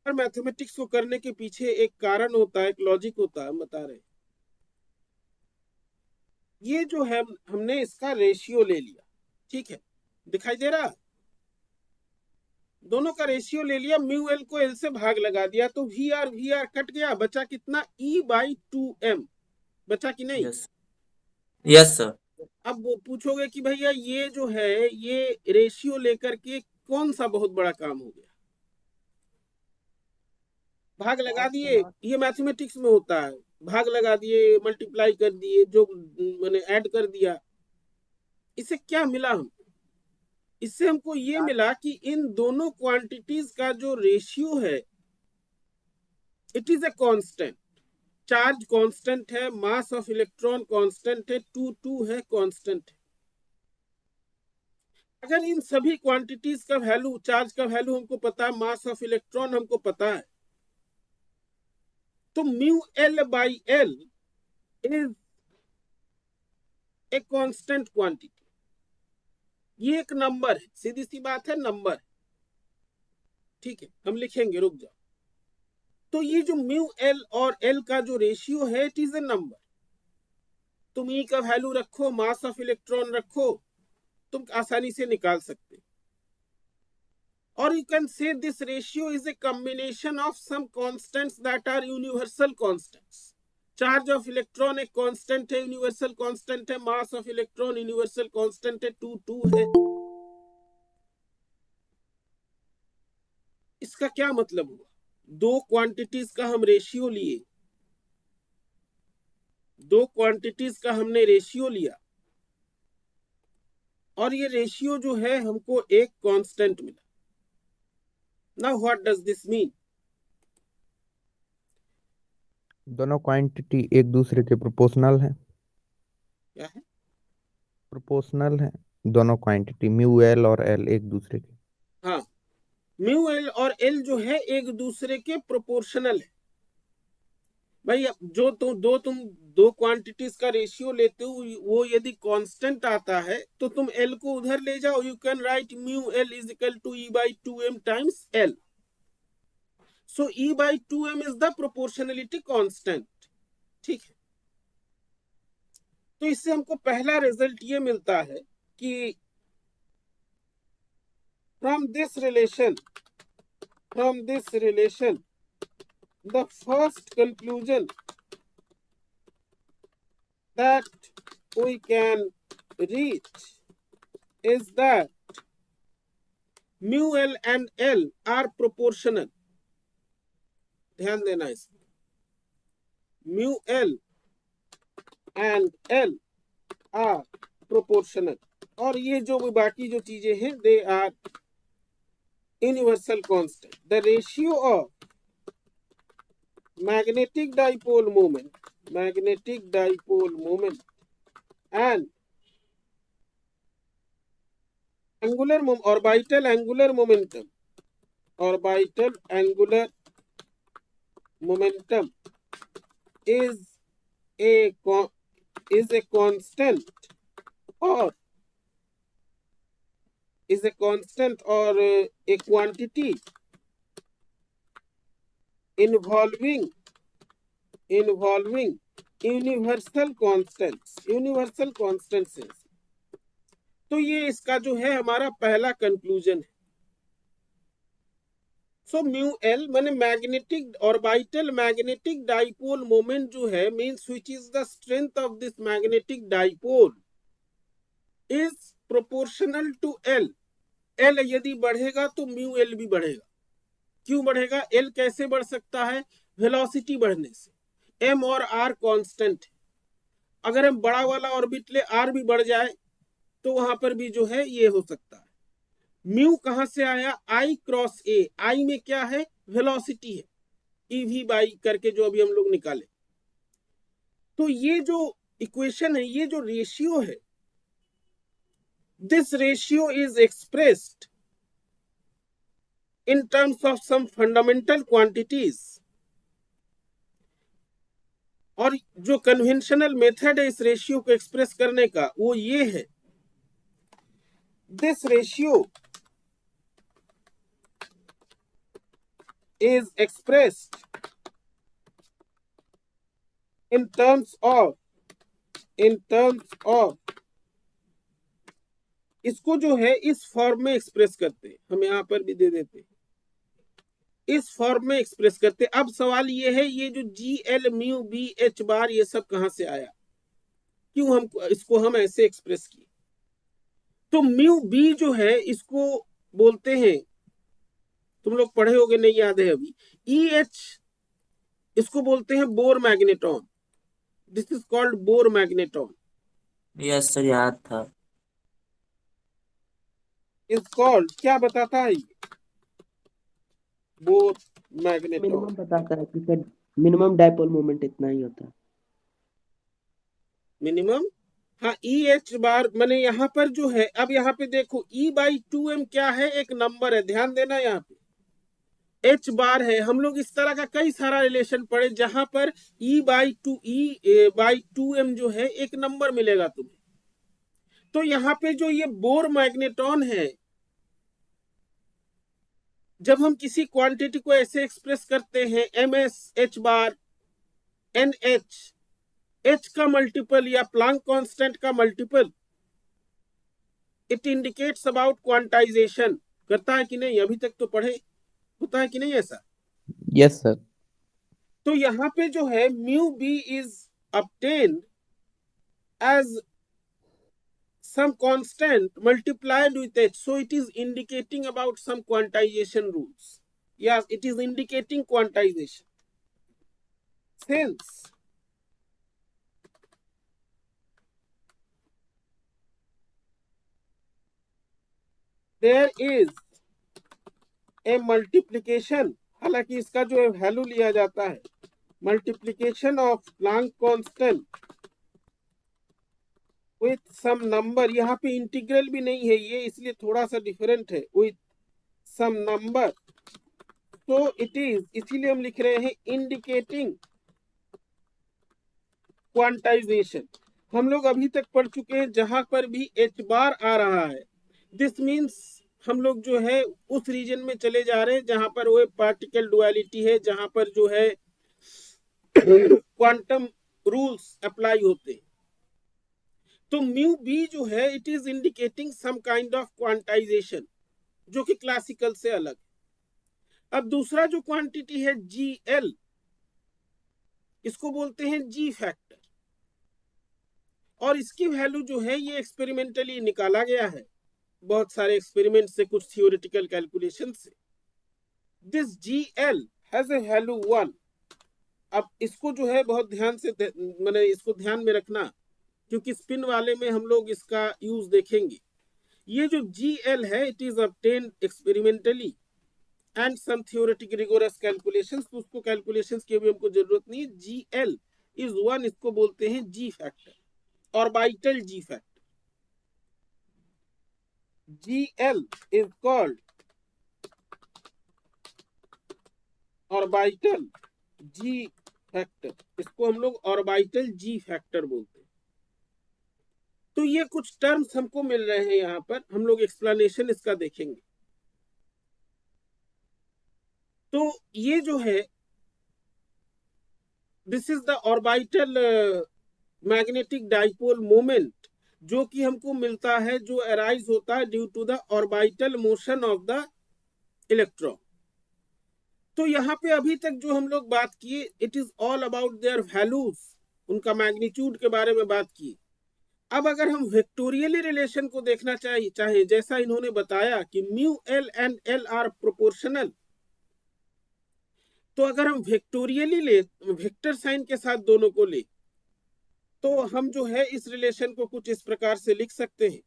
और मैथमेटिक्स को करने के पीछे एक कारण होता है, एक लॉजिक होता है, हम बता रहे हैं। ये जो है हमने इसका रेशियो ले लिया, ठीक है, दिखाई दे रहा, दोनों का रेशियो ले लिया, म्यू एल को एल से भाग लगा दिया, तो वी आर कट गया, बचा कितना E बाई 2m, बचा कि नहीं। Yes sir. अब वो पूछोगे कि भैया ये जो है ये रेशियो लेकर के कौन सा बहुत बड़ा काम हो गया, भाग लगा दिए, ये मैथमेटिक्स में होता है, भाग लगा दिए, मल्टीप्लाई कर दिए, जो मैंने ऐड कर दिया। इससे क्या मिला हमको, इससे हमको ये मिला कि इन दोनों क्वांटिटीज का जो रेशियो है it is a constant. Charge constant है, मास ऑफ इलेक्ट्रॉन कांस्टेंट है, 2 है, कांस्टेंट है। अगर इन सभी क्वांटिटीज का वैल्यू, चार्ज का वैल्यू हमको पता है, मास ऑफ इलेक्ट्रॉन हमको पता है, तो mu L by L is a constant quantity. ये एक नंबर है, सीधी सी बात है, नंबर। ठीक है, हम लिखेंगे, रुक जाओ। तो ये जो म्यू एल और एल का जो रेशियो है इट इज ए नंबर। तुम ई का वैल्यू रखो, मास ऑफ इलेक्ट्रॉन रखो, तुम आसानी से निकाल सकते। or you can say this ratio is a combination of some constants that are universal constants. Charge of electron एक कांस्टेंट है, यूनिवर्सल कांस्टेंट है, mass of electron universal constant है, 2 है। इसका क्या मतलब हुआ? दो क्वांटिटीज का हम रेशियो लिए, दो क्वांटिटीज का हमने रेशियो लिया और ये रेशियो जो है हमको एक कांस्टेंट मिला। Now what does this mean? दोनों क्वांटिटी एक दूसरे के प्रोपोर्शनल है। क्या है? प्रोपोर्शनल है दोनों क्वांटिटी, म्यू एल और एल एक दूसरे के। हाँ, म्यू एल और एल जो है एक दूसरे के प्रोपोर्शनल है। भाई जो तुम दो क्वांटिटीज का रेशियो लेते हो वो यदि कांस्टेंट आता है तो तुम एल को उधर ले जाओ, you can write mu L is equal to e by 2m times L. So e by 2m is the proportionality constant. ठीक है, तो इससे हमको पहला रिजल्ट ये मिलता है कि from this relation the first conclusion that we can reach is that mu L and L are proportional. ध्यान देना इसमें, mu L and L are proportional, और ये जो बाकी जो चीजें हैं they are universal constant. The ratio of magnetic dipole moment and orbital angular momentum is a constant or a quantity involving universal constants। तो ये इसका जो है हमारा पहला कंक्लूजन है। सो म्यू एल माने magnetic orbital magnetic dipole moment जो है means which is the strength of this magnetic dipole is proportional to L. L यदि बढ़ेगा तो म्यू एल भी बढ़ेगा। क्यों बढ़ेगा? एल कैसे बढ़ सकता है? वेलोसिटी बढ़ने से। एम और आर कांस्टेंट है, अगर हम बड़ा वाला ऑर्बिट ले आर भी बढ़ जाए तो वहां पर भी जो है ये हो सकता है। म्यू कहां से आया? आई क्रॉस ए। आई में क्या है? वेलोसिटी है, ईवी बाई करके जो अभी हम लोग निकाले। तो ये जो इक्वेशन है, ये जो रेशियो है, this ratio is expressed in terms of some fundamental quantities, और जो कन्वेंशनल मेथड है इस रेशियो को एक्सप्रेस करने का वो ये है, this ratio is expressed in terms of इसको जो है इस फॉर्म में एक्सप्रेस करते हैं, हम यहां पर भी दे देते हैं, इस फॉर्म में एक्सप्रेस करते। अब सवाल ये है, ये जो g L mu B h bar ये सब कहां से आया? क्यों हम इसको हम ऐसे एक्सप्रेस किए? तो म्यू बी जो है इसको बोलते हैं, तुम लोग पढ़े होगे, नहीं याद है अभी, ई एच इसको बोलते हैं bore magneton. This is called bore magneton. Yes sir, याद था। इज कॉल्ड, क्या बताता है ये? Bore magneton. मिनिमम बताता है कि सर मिनिमम डाइपोल मोमेंट इतना ही होता है। मिनिमम, हाँ, ई एच बार माने यहाँ पर जो है, अब यहाँ पे देखो ई बाई 2m क्या है? एक नंबर है, ध्यान देना। यहाँ पे एच बार है। हम लोग इस तरह का कई सारा रिलेशन पढ़े जहां पर ई बाई 2m जो है एक नंबर मिलेगा तुम्हें। तो यहाँ पे जो ये बोर मैग्नेटॉन है, जब हम किसी क्वांटिटी को ऐसे एक्सप्रेस करते हैं, एम एस एच बार एन एच का मल्टीपल या प्लांक कांस्टेंट का multiple, it indicates about quantization. करता है कि नहीं? अभी तक तो पढ़े, होता है कि नहीं ऐसा? Yes sir. तो यहाँ पे जो है mu B is obtained as some constant multiplied with h, so it is indicating about some quantization rules. Yes, it is indicating quantization. Since there is a multiplication, हालांकि इसका जो है वैल्यू लिया जाता है multiplication of Planck constant with some number, यहाँ पे integral भी नहीं है ये, इसलिए थोड़ा सा डिफरेंट है, विथ सम नंबर, तो इट इज, इसीलिए हम लिख रहे हैं इंडिकेटिंग क्वांटाइजेशन। हम लोग अभी तक पढ़ चुके हैं जहां पर भी एच बार आ रहा है, दिस मीन्स हम लोग जो है उस रीजन में चले जा रहे हैं जहां पर वो पार्टिकल डुअलिटी है, जहां पर जो है क्वांटम रूल्स अप्लाई होते हैं। तो म्यू बी जो है it is indicating some kind of quantization, जो कि क्लासिकल से अलग है। अब दूसरा जो क्वांटिटी है जी एल, इसको बोलते हैं जी फैक्टर, और इसकी वैल्यू जो है ये एक्सपेरिमेंटली निकाला गया है बहुत सारे एक्सपेरिमेंट से, कुछ थियोरेटिकल कैलकुलेशन से। This G L has a value 1। अब इसको जो है बहुत ध्यान से मैंने इसको ध्यान में रखना, क्योंकि स्पिन वाले में हम लोग इसका यूज देखेंगे। ये जो जी एल है it is obtained experimentally and some theoretic rigorous calculations, तो उसको कैलकुलेशंस की भी हमको जरूरत नहीं है। जी एल इज 1, इसको बोलते हैं जी factor, orbital ji factor. GL is called orbital ji factor, इसको हम लोग ऑर्बिटल जी फैक्टर बोलते हैं। तो ये कुछ टर्म्स हमको मिल रहे हैं, यहाँ पर हम लोग एक्सप्लेनेशन इसका देखेंगे। तो ये जो है this is the orbital magnetic dipole moment, जो कि हमको मिलता है, जो अराइज होता है due to the orbital motion of the electron. तो यहाँ पे अभी तक जो हम लोग बात किए it is all about their values, उनका मैग्नीट्यूड के बारे में बात की। अब अगर हम वेक्टोरियली रिलेशन को देखना चाहे जैसा इन्होंने बताया कि mu L and L R proportional, तो अगर हम वेक्टोरियली ले, वेक्टर साइन के साथ दोनों को ले, तो हम जो है इस रिलेशन को कुछ इस प्रकार से लिख सकते हैं।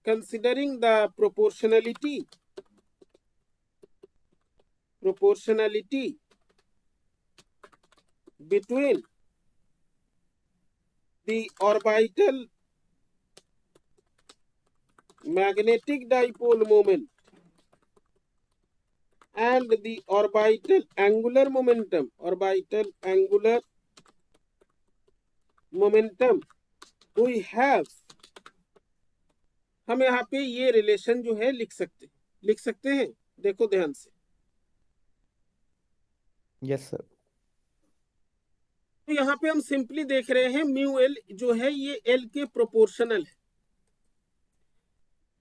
considering the proportionality between the orbital magnetic dipole moment and the orbital angular momentum, we have, हम यहाँ पे ये रिलेशन जो है लिख सकते हैं। देखो ध्यान से। Yes sir. तो यहाँ पे हम सिंपली देख रहे हैं म्यू एल जो है ये एल के प्रोपोर्शनल है।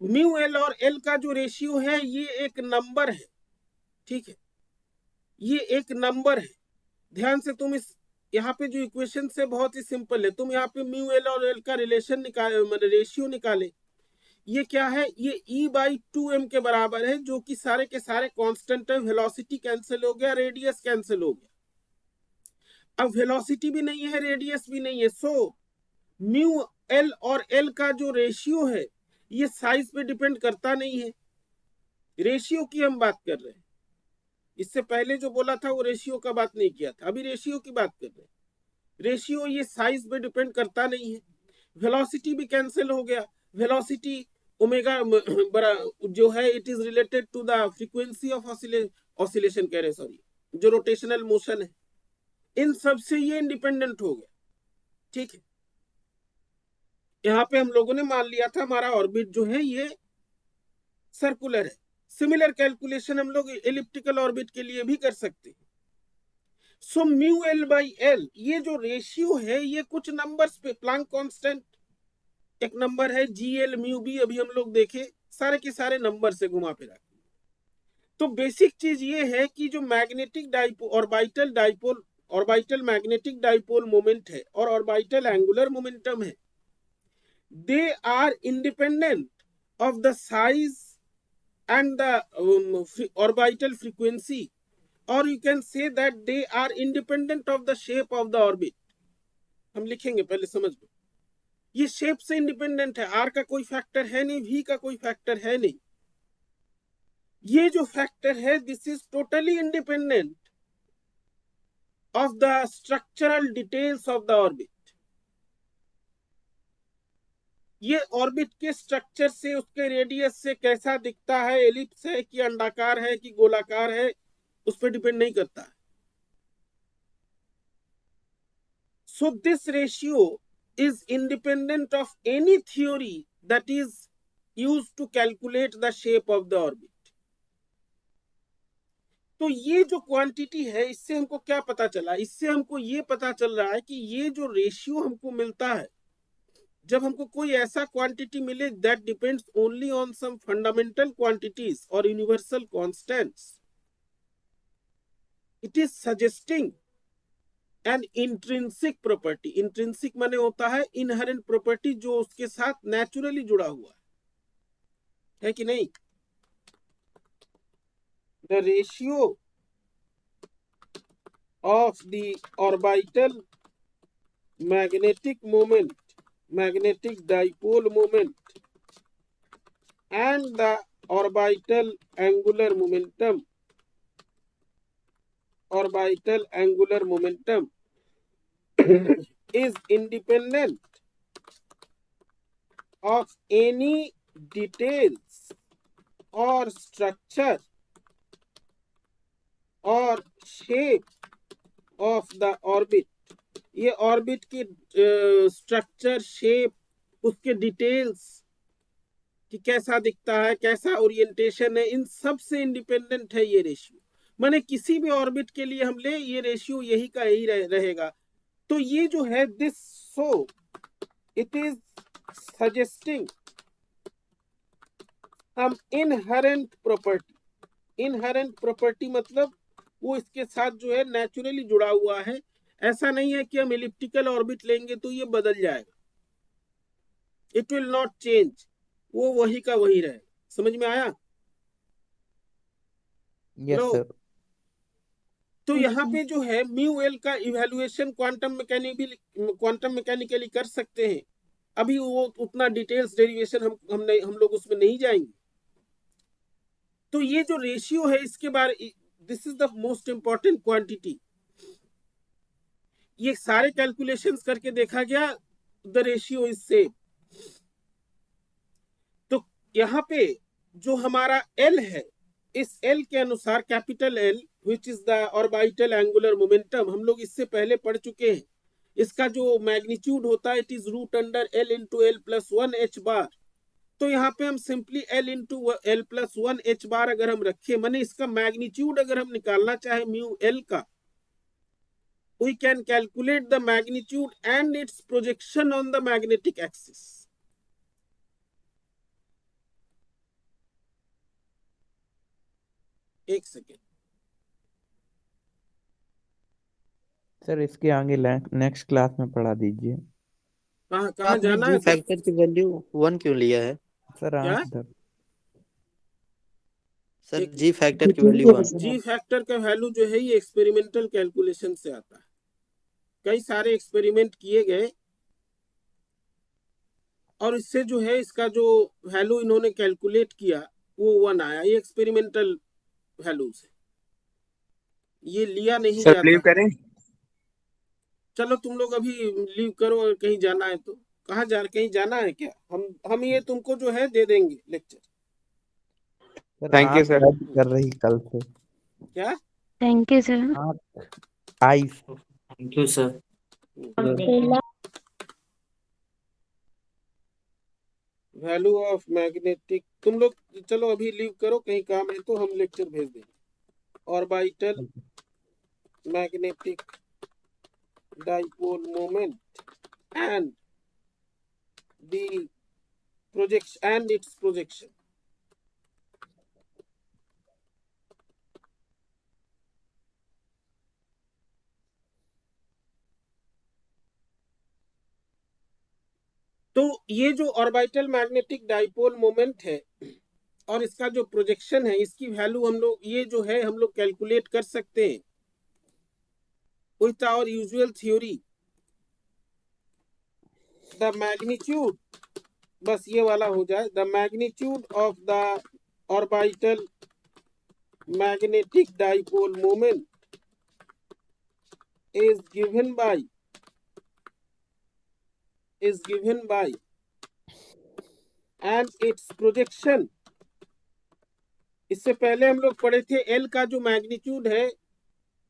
म्यू एल और एल का जो रेशियो है ये एक नंबर है, ठीक है, ये एक नंबर है। ध्यान से तुम इस यहाँ पे जो इक्वेशन है बहुत ही सिंपल है, तुम यहाँ पे म्यू एल और एल का रिलेशन रेशियो निकाले, ये क्या है, ये E/2m के बराबर है, जो कि सारे के सारे कांस्टेंट है। वेलोसिटी कैंसिल हो गया, रेडियस कैंसिल हो गया। अब वेलोसिटी भी नहीं है, रेडियस भी नहीं है, सो म्यू एल और एल का जो रेशियो है ये साइज पे डिपेंड करता नहीं है। रेशियो की हम बात कर रहे हैं, इससे पहले जो बोला था वो रेशियो का बात नहीं किया था, अभी रेशियो की बात कर रहे हैं। रेशियो ये साइज पे डिपेंड करता नहीं है। वेलोसिटी भी कैंसिल हो गया, वेलोसिटी ओमेगा जो है it is related to the frequency of oscillation कह रहे, सॉरी, जो रोटेशनल मोशन है, इन सब से ये इंडिपेंडेंट हो गया, ठीक है। यहाँ पे हम लोगों ने मान लिया था हमारा ऑर्बिट जो है ये सर्कुलर है। सिमिलर कैलकुलेशन हम लोग एलिप्टिकल ऑर्बिट के लिए भी कर सकते हैं। सो म्यू एल बाई एल, ये जो रेशियो है ये कुछ नंबर्स पे, प्लैंक कांस्टेंट एक नंबर है GL म्यू बी, अभी हम लोग देखे, सारे के सारे नंबर से घुमा फिरा। तो बेसिक चीज ये है कि जो magnetic dipole, orbital magnetic dipole moment है और ऑर्बिटल एंगुलर मोमेंटम है, they are independent of the size and the orbital frequency, or you can say that they are independent of the shape of the orbit. हम लिखेंगे, पहले समझ लो, ये shape से independent है, आर का कोई फैक्टर है नहीं, वी का कोई फैक्टर है नहीं, ये जो फैक्टर है this is totally independent of the structural details of the orbit. ये ऑर्बिट के स्ट्रक्चर से, उसके रेडियस से कैसा दिखता है, एलिप्स है कि अंडाकार है कि गोलाकार है, उस पर डिपेंड नहीं करता। So this ratio is independent of any theory that is used to calculate the shape of the orbit. तो ये जो क्वांटिटी है, इससे हमको क्या पता चला? इससे हमको ये पता चल रहा है कि ये जो रेशियो हमको मिलता है, जब हमको कोई ऐसा क्वांटिटी मिले that depends only on some fundamental quantities और universal constants, it is suggesting an intrinsic property. Intrinsic माने होता है इनहेरेंट प्रॉपर्टी, जो उसके साथ नेचुरली जुड़ा हुआ है कि नहीं? The ratio of the orbital magnetic dipole moment and the orbital angular momentum is independent of any details or structure or shape of the orbit। ये ऑर्बिट की स्ट्रक्चर, शेप, उसके डिटेल्स कि कैसा दिखता है, कैसा ओरिएंटेशन है, इन सब से इंडिपेंडेंट है ये रेशियो। माने किसी भी ऑर्बिट के लिए हम ले, ये रेशियो यही का यही रहेगा। तो ये जो है this, so it is suggesting some inherent property. Inherent property मतलब वो इसके साथ जो है नेचुरली जुड़ा हुआ है। ऐसा नहीं है कि हम एलिप्टिकल ऑर्बिट लेंगे तो ये बदल जाएगा, इट विल नॉट चेंज, वो वही का वही रहेगा। समझ में आया? यस लो, सर। तो यहाँ पे जो है म्यू एल का इवैल्यूएशन क्वांटम मैकेनिकली कर सकते हैं। अभी वो उतना डिटेल्स डेरिवेशन हम लोग उसमें नहीं जाएंगे। तो ये जो रेशियो है, इसके बारे, this is the most important quantity. ये सारे कैलकुलेशंस करके देखा गया, द रेशियो इज सेम। तो यहाँ पे जो हमारा L है, इस L के अनुसार capital L which is the orbital angular momentum, हम लोग इससे पहले पढ़ चुके हैं। इसका जो मैग्नीट्यूड होता है, it is root under L into L plus 1 H bar. तो यहाँ पे हम simply L into L plus 1 H bar अगर हम रखे, माने इसका मैग्नीट्यूड अगर हम निकालना चाहे म्यू L का, we can calculate the magnitude and its projection on the magnetic axis। एक सेकेंड सर, इसके आगे नेक्स्ट क्लास में पढ़ा दीजिए। कहाँ कहाँ आपने जाना जी है? फैक्टर की वैल्यू 1 क्यों लिया है? सर क्या? इधर सर एक जी फैक्टर की वैल्यू 1। जी फैक्टर का वैल्यू जो है ये एक्सपेरिमेंटल कैलकुलेशन से आता है। कई सारे एक्सपेरिमेंट किए गए और इससे जो है इसका जो वैल्यू इन्होंने कैलकुलेट किया वो 1 आया। ये एक्सपेरिमेंटल वैल्यू से, ये लिया नहीं सर जाता लीव है। करें? चलो तुम लोग अभी लीव करो, अगर कहीं जाना है तो। कहाँ कहीं जाना है क्या? हम ये तुमको जो है दे देंगे लेक्चर। सर थैंक यू आँख सर। दर्द कर रही कल से। क्या? Thank you sir. आँख, ice. Thank you sir. Value of magnetic, तुम लोग चलो अभी लीव करो, कहीं काम है तो हम लेक्चर भेज देंगे। Orbital magnetic dipole moment and the projection and its projection. तो ये जो ऑर्बिटल मैग्नेटिक डाइपोल मोमेंट है और इसका जो प्रोजेक्शन है, इसकी वैल्यू हम लोग ये जो है हम लोग कैलकुलेट कर सकते हैं with our usual theory. The magnitude, बस ये वाला हो जाए, the magnitude of the orbital magnetic dipole moment is given by and its projection। इससे पहले हम लोग पढ़े थे एल का जो मैग्नीट्यूड है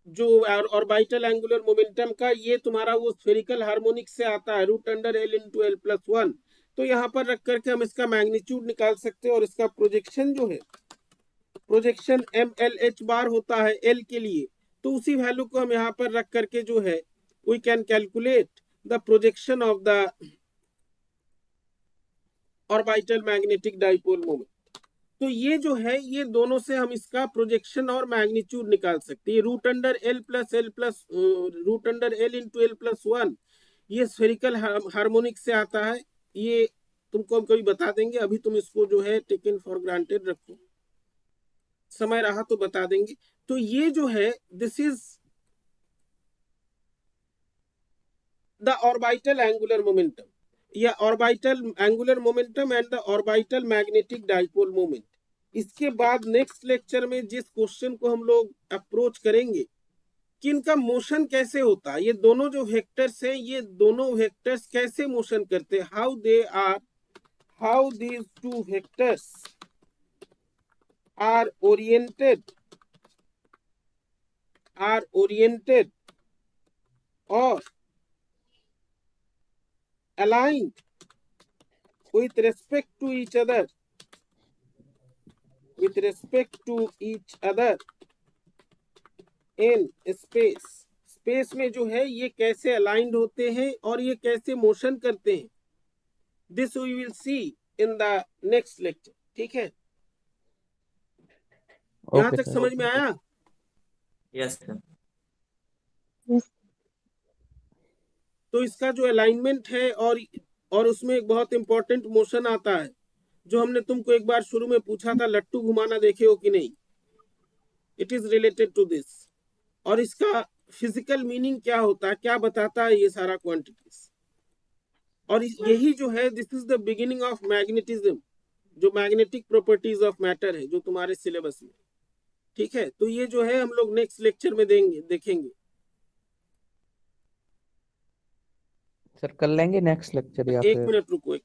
जो ऑर्बिटल एंगुलर मोमेंटम का, ये तुम्हारा वो स्फेरिकल हार्मोनिक से आता है √L/L+1। तो यहाँ पर रख करके हम इसका मैग्नीट्यूड निकाल सकते हैं और इसका प्रोजेक्शन जो है, प्रोजेक्शन MLH बार होता है एल के लिए, तो उसी वैल्यू को हम यहाँ पर रख करके जो है we can calculate the projection of the orbital magnetic dipole moment. तो ये जो है ये दोनों से हम इसका प्रोजेक्शन और मैग्नीट्यूड निकाल सकते हैं। √L/L+1 ये स्फेरिकल हार्मोनिक से आता है, ये तुमको हम कभी बता देंगे, अभी तुम इसको जो है टेकन फॉर ग्रांटेड रखो, समय रहा तो बता देंगे। तो ये जो है this is the orbital angular momentum या orbital angular momentum and the orbital magnetic dipole moment. इसके बाद नेक्स्ट लेक्चर में जिस क्वेश्चन को हम लोग अप्रोच करेंगे कि इनका मोशन कैसे होता है, ये दोनों जो वेक्टर्स हैं ये दोनों वेक्टर्स कैसे मोशन करते हैं, how these two vectors are oriented or aligned with respect to each other in space में जो है ये कैसे अलाइंड होते हैं और ये कैसे मोशन करते हैं, this we will see in the next lecture. ठीक है, यहाँ ओके तक सर। समझ में आया? Yes sir. तो इसका जो अलाइनमेंट है और उसमें एक बहुत इंपॉर्टेंट मोशन आता है जो हमने तुमको एक बार शुरू में पूछा था, लट्टू घुमाना देखे हो कि नहीं, it is related to this. और इसका फिजिकल मीनिंग क्या होता है, क्या बताता है ये सारा क्वांटिटीज, और यही जो है this is the beginning of magnetism, जो मैग्नेटिक प्रॉपर्टीज ऑफ मैटर है जो तुम्हारे सिलेबस में। ठीक है, तो ये जो है हम लोग नेक्स्ट लेक्चर में देखेंगे। सर कर लेंगे नेक्स्ट लेक्चर या एक फिर मिनट रुको।